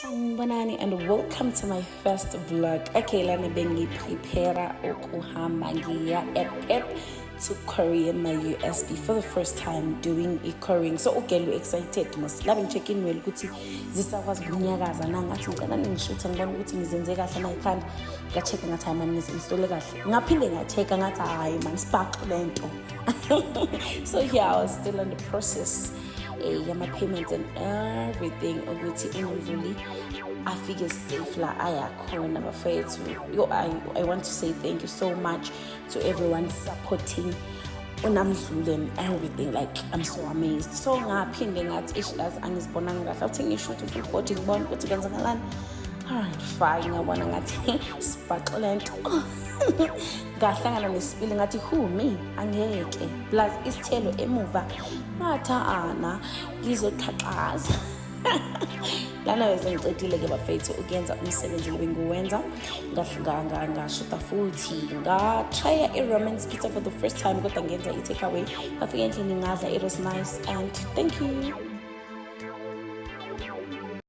Sanibonani and welcome to my first vlog. Okay, lana bengi prepare ukuhamba ngiya airport to Korea, my USB for the first time doing e-couriering. So okay, excited must love check in well ukuthi zisakwazi ukunyakaza nangathi ngicela ngishootha ngibona ukuthi ngizenze kahle na ikhanda ngacheck ngathi hayi man ngisinstole kahle ngaphinde ngacheck ngathi hayi man spark lento. So yeah, I was still in the process my payments and everything ukuthi NaMdluli I figure safe la ayakhona bafethu. I want to say thank you so much to everyone supporting NaMdluli and everything. Like I'm so amazed. So ngaphinde ngathi ish as angizibonanga kahle awuthi ngishoot full body ngibona ukuthi kwenzakalani. Alright, fine, ngabona ngathi spark lento. Ngahlangana nesipili ngathi who me angeke plus isithelo emuva ngathi ana ngizoqhaqaza. Lana bese ngicedile ke bafethu ukuyenza umsebenzi bengiwenza ngashuta futhi try a romance pizza for the first time kodwa ngenza i takeaway. Ngafika endlini ngadla, it was nice and thank you.